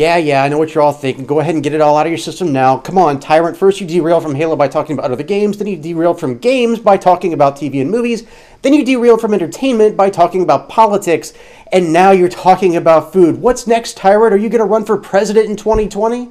Yeah, I know what you're all thinking. Go ahead and get it all out of your system now. Come on, Tyrant. First you derailed from Halo by talking about other games, then you derailed from games by talking about TV and movies, then you derailed from entertainment by talking about politics, and now you're talking about food. What's next, Tyrant? Are you going to run for president in 2020?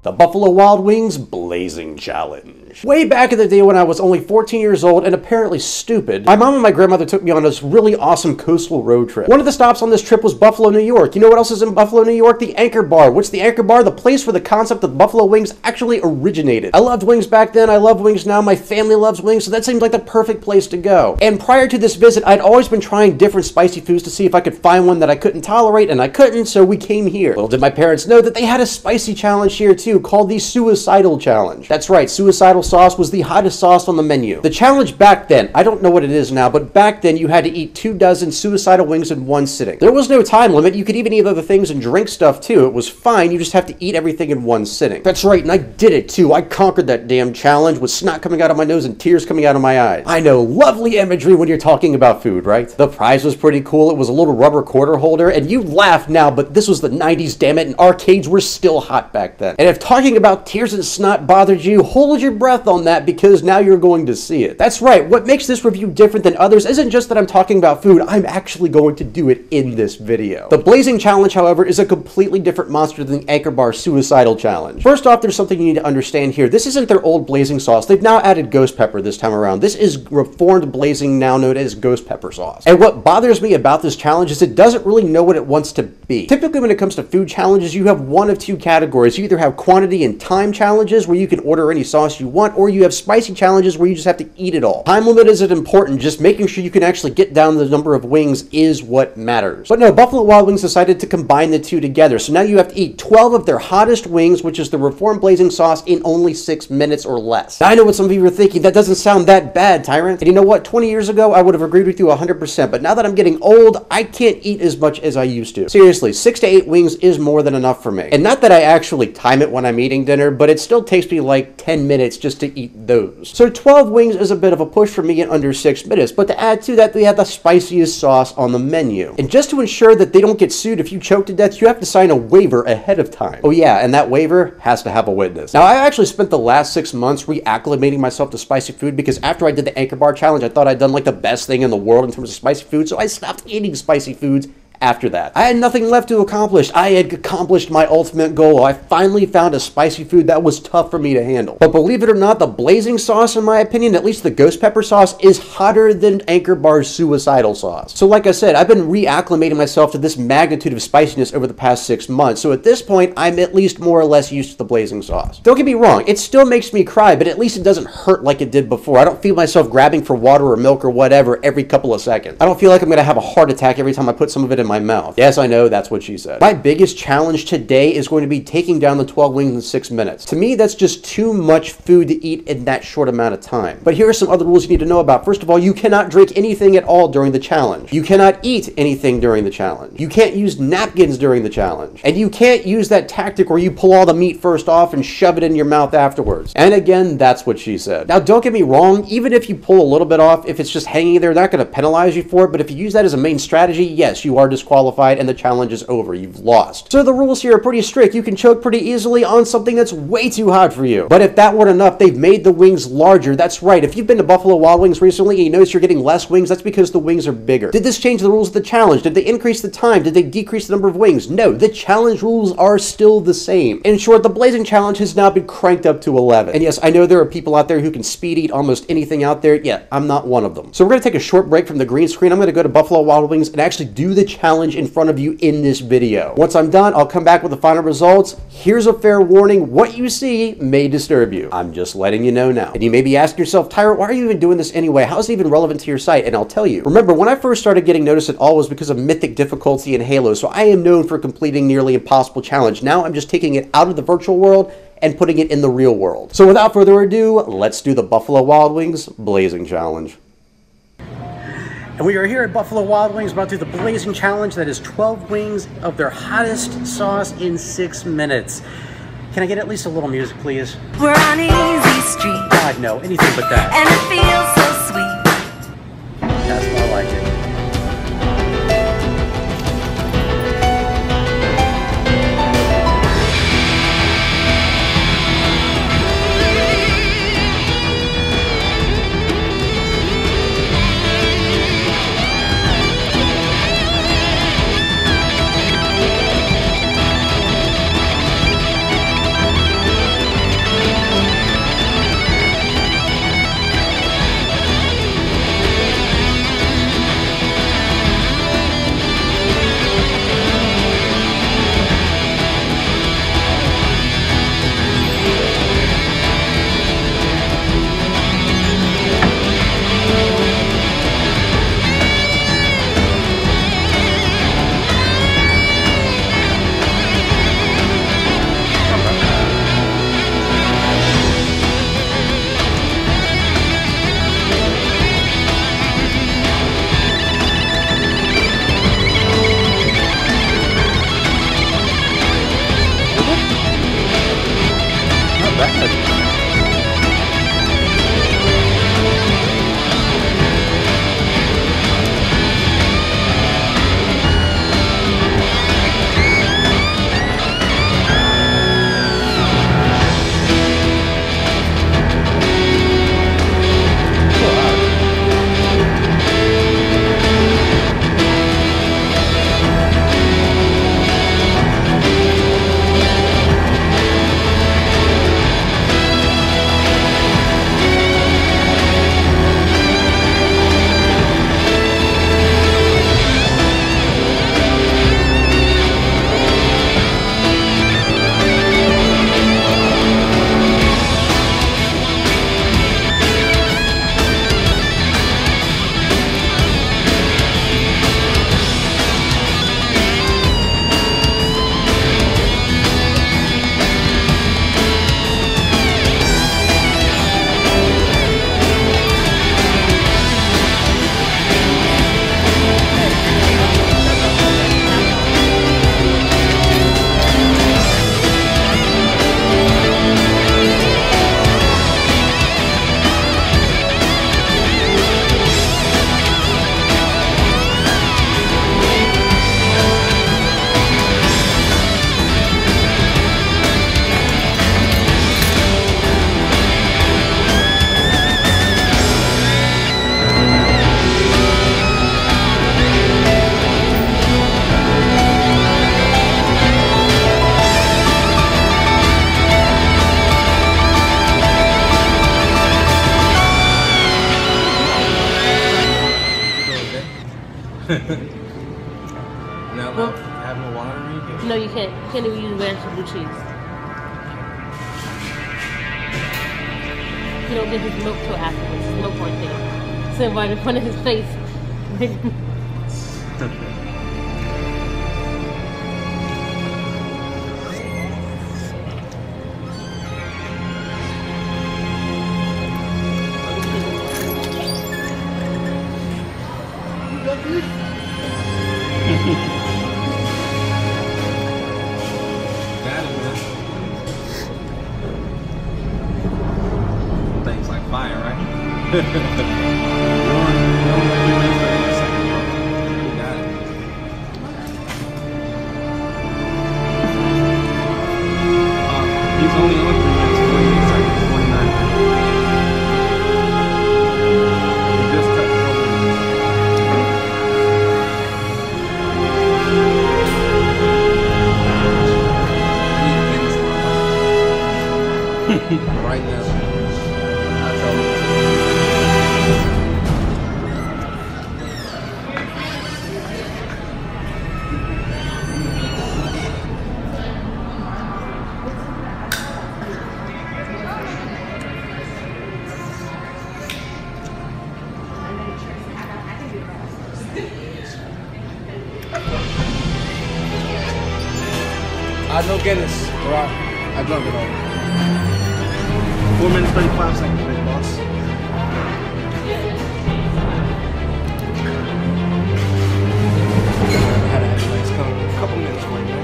The Buffalo Wild Wings Blazing Challenge. Way back in the day when I was only 14 years old and apparently stupid, my mom and my grandmother took me on this really awesome coastal road trip. One of the stops on this trip was Buffalo, New York. You know what else is in Buffalo, New York? The Anchor Bar. What's the Anchor Bar? The place where the concept of buffalo wings actually originated. I loved wings back then. I love wings now. My family loves wings, so that seemed like the perfect place to go. And prior to this visit, I'd always been trying different spicy foods to see if I could find one that I couldn't tolerate, and I couldn't, so we came here. Little did my parents know that they had a spicy challenge here too, called the Suicidal Challenge. That's right, suicidal sauce was the hottest sauce on the menu. The challenge back then, I don't know what it is now, but back then you had to eat 24 suicidal wings in one sitting. There was no time limit. You could even eat other things and drink stuff too. It was fine. You just have to eat everything in one sitting. That's right, and I did it too. I conquered that damn challenge with snot coming out of my nose and tears coming out of my eyes. I know, lovely imagery when you're talking about food, right? The prize was pretty cool. It was a little rubber quarter holder, and you laugh now, but this was the 90s, damn it, and arcades were still hot back then. And if talking about tears and snot bothered you, hold your breath on that, because now you're going to see it. That's right, what makes this review different than others isn't just that I'm talking about food, I'm actually going to do it in this video. The Blazing Challenge, however, is a completely different monster than the Anchor Bar Suicidal Challenge. First off, there's something you need to understand here. This isn't their old blazing sauce. They've now added ghost pepper this time around. This is reformed blazing, now known as ghost pepper sauce. And what bothers me about this challenge is it doesn't really know what it wants to be. Typically when it comes to food challenges, you have one of two categories. You either have quantity and time challenges where you can order any sauce you want, or you have spicy challenges where you just have to eat it all. Time limit isn't important, just making sure you can actually get down the number of wings is what matters. But no, Buffalo Wild Wings decided to combine the two together, so now you have to eat 12 of their hottest wings, which is the reformed blazing sauce, in only 6 minutes or less. Now, I know what some of you are thinking, that doesn't sound that bad, Tyrant. And you know what, 20 years ago, I would have agreed with you 100%, but now that I'm getting old, I can't eat as much as I used to. Seriously, 6 to 8 wings is more than enough for me. And not that I actually time it when I'm eating dinner, but it still takes me like 10 minutes just to eat those. So 12 wings is a bit of a push for me in under 6 minutes, but to add to that, they have the spiciest sauce on the menu. And just to ensure that they don't get sued if you choke to death, you have to sign a waiver ahead of time. Oh yeah, and that waiver has to have a witness. Now, I actually spent the last 6 months reacclimating myself to spicy food because after I did the Anchor Bar Challenge, I thought I'd done like the best thing in the world in terms of spicy food, so I stopped eating spicy foods after that. I had nothing left to accomplish. I had accomplished my ultimate goal. I finally found a spicy food that was tough for me to handle. But believe it or not, the blazing sauce, in my opinion, at least the ghost pepper sauce, is hotter than Anchor Bar's suicidal sauce. So like I said, I've been reacclimating myself to this magnitude of spiciness over the past 6 months. So at this point, I'm at least more or less used to the blazing sauce. Don't get me wrong, it still makes me cry, but at least it doesn't hurt like it did before. I don't feel myself grabbing for water or milk or whatever every couple of seconds. I don't feel like I'm gonna have a heart attack every time I put some of it in my mouth. Yes, I know, that's what she said. My biggest challenge today is going to be taking down the 12 wings in 6 minutes. To me, that's just too much food to eat in that short amount of time. But here are some other rules you need to know about. First of all, you cannot drink anything at all during the challenge. You cannot eat anything during the challenge. You can't use napkins during the challenge. And you can't use that tactic where you pull all the meat first off and shove it in your mouth afterwards. And again, that's what she said. Now, don't get me wrong, even if you pull a little bit off, if it's just hanging there, they're not going to penalize you for it, but if you use that as a main strategy, yes, you are disqualified and the challenge is over. You've lost. So the rules here are pretty strict. You can choke pretty easily on something that's way too hot for you. But if that weren't enough, they've made the wings larger. That's right. If you've been to Buffalo Wild Wings recently and you notice you're getting less wings, that's because the wings are bigger. Did this change the rules of the challenge? Did they increase the time? Did they decrease the number of wings? No, the challenge rules are still the same. In short, the Blazing Challenge has now been cranked up to 11. And yes, I know there are people out there who can speed eat almost anything out there. Yeah, I'm not one of them. So we're going to take a short break from the green screen. I'm going to go to Buffalo Wild Wings and actually do the challenge in front of you in this video. Once I'm done, I'll come back with the final results. Here's a fair warning, what you see may disturb you. I'm just letting you know now. And you may be asking yourself, Tyrant, why are you even doing this anyway? How is it even relevant to your site? And I'll tell you. Remember, when I first started getting noticed at all was because of mythic difficulty in Halo, so I am known for completing nearly impossible challenge. Now I'm just taking it out of the virtual world and putting it in the real world. So without further ado, let's do the Buffalo Wild Wings Blazing Challenge. And we are here at Buffalo Wild Wings about to do the Blazing Challenge. That is 12 wings of their hottest sauce in 6 minutes. Can I get at least a little music, please? We're on easy street. God, no, anything but that. And it feels so sweet. That's more like it. Now, have no water or anything? No, you can't. You can't even use ranch or blue cheese. You don't get his milk till afterwards. His milk right there. So right in front of his face. Things like fire, right? He's only on 3 minutes, 48 seconds, 49 minutes. He just touched right now. That's all. No Guinness. I drunk it all. 4 minutes, 35 seconds, big boss. I had a nice couple minutes right now.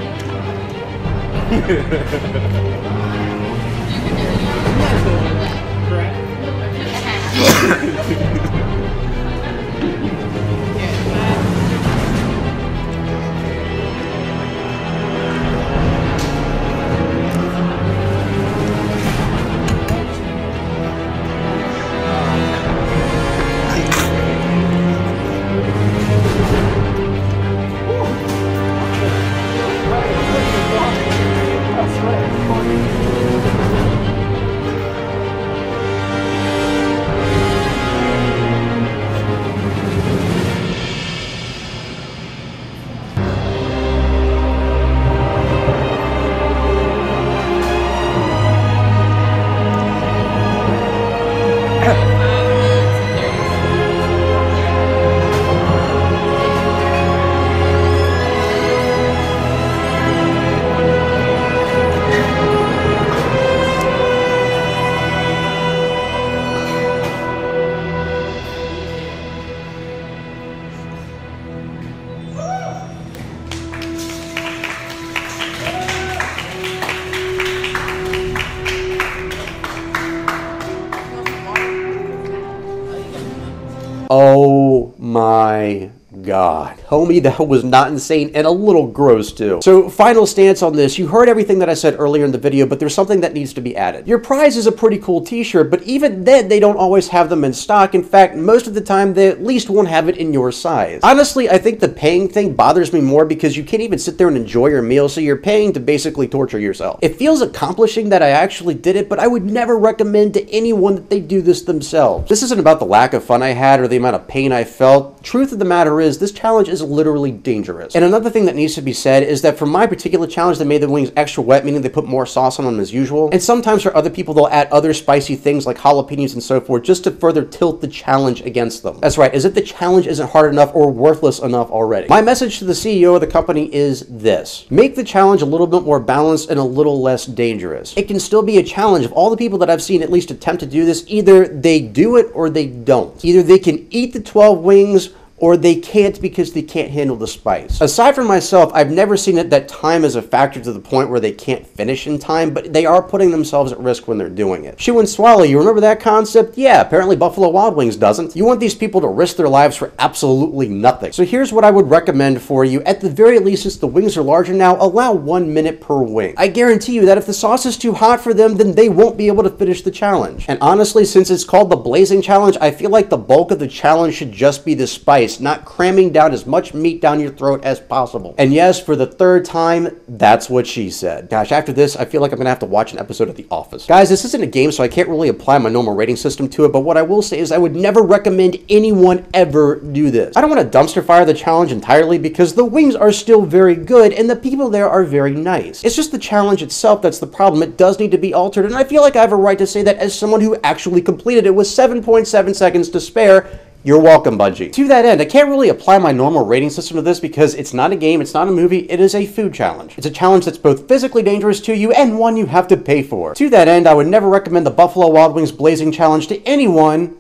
Oh my God. Homie, that was not insane and a little gross too. So final stance on this, you heard everything that I said earlier in the video, but there's something that needs to be added. Your prize is a pretty cool t-shirt, but even then they don't always have them in stock. In fact, most of the time they at least won't have it in your size. Honestly, I think the paying thing bothers me more because you can't even sit there and enjoy your meal, so you're paying to basically torture yourself. It feels accomplishing that I actually did it, but I would never recommend to anyone that they do this themselves. This isn't about the lack of fun I had or the amount of pain I felt. Truth of the matter is, this challenge is literally dangerous. And another thing that needs to be said is that for my particular challenge, they made the wings extra wet, meaning they put more sauce on them as usual. And sometimes for other people, they'll add other spicy things like jalapenos and so forth just to further tilt the challenge against them. That's right, as if the challenge isn't hard enough or worthless enough already. My message to the CEO of the company is this: make the challenge a little bit more balanced and a little less dangerous. It can still be a challenge. Of all the people that I've seen at least attempt to do this, either they do it or they don't. Either they can eat the 12 wings or they can't because they can't handle the spice. Aside from myself, I've never seen it that time is a factor to the point where they can't finish in time, but they are putting themselves at risk when they're doing it. Chew and swallow, you remember that concept? Yeah, apparently Buffalo Wild Wings doesn't. You want these people to risk their lives for absolutely nothing. So here's what I would recommend for you. At the very least, since the wings are larger now, allow 1 minute per wing. I guarantee you that if the sauce is too hot for them, then they won't be able to finish the challenge. And honestly, since it's called the Blazing Challenge, I feel like the bulk of the challenge should just be the spice, not cramming down as much meat down your throat as possible. And yes, for the third time, that's what she said. Gosh, after this, I feel like I'm gonna have to watch an episode of The Office. Guys, this isn't a game, so I can't really apply my normal rating system to it, but what I will say is I would never recommend anyone ever do this. I don't want to dumpster fire the challenge entirely because the wings are still very good and the people there are very nice. It's just the challenge itself that's the problem. It does need to be altered, and I feel like I have a right to say that as someone who actually completed it with 7.7 seconds to spare. You're welcome, Bungie. To that end, I can't really apply my normal rating system to this because it's not a game, it's not a movie, it is a food challenge. It's a challenge that's both physically dangerous to you and one you have to pay for. To that end, I would never recommend the Buffalo Wild Wings Blazing Challenge to anyone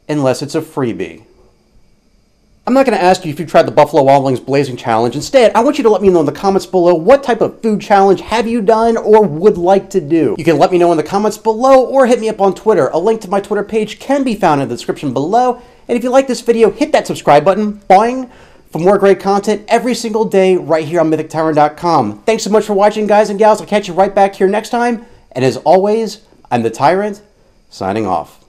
unless it's a freebie. I'm not going to ask you if you tried the Buffalo Wild Wings Blazing Challenge. Instead, I want you to let me know in the comments below what type of food challenge have you done or would like to do. You can let me know in the comments below or hit me up on Twitter. A link to my Twitter page can be found in the description below. And if you like this video, hit that subscribe button, boing, for more great content every single day right here on MythicTyrant.com. Thanks so much for watching, guys and gals. I'll catch you right back here next time. And as always, I'm the Tyrant, signing off.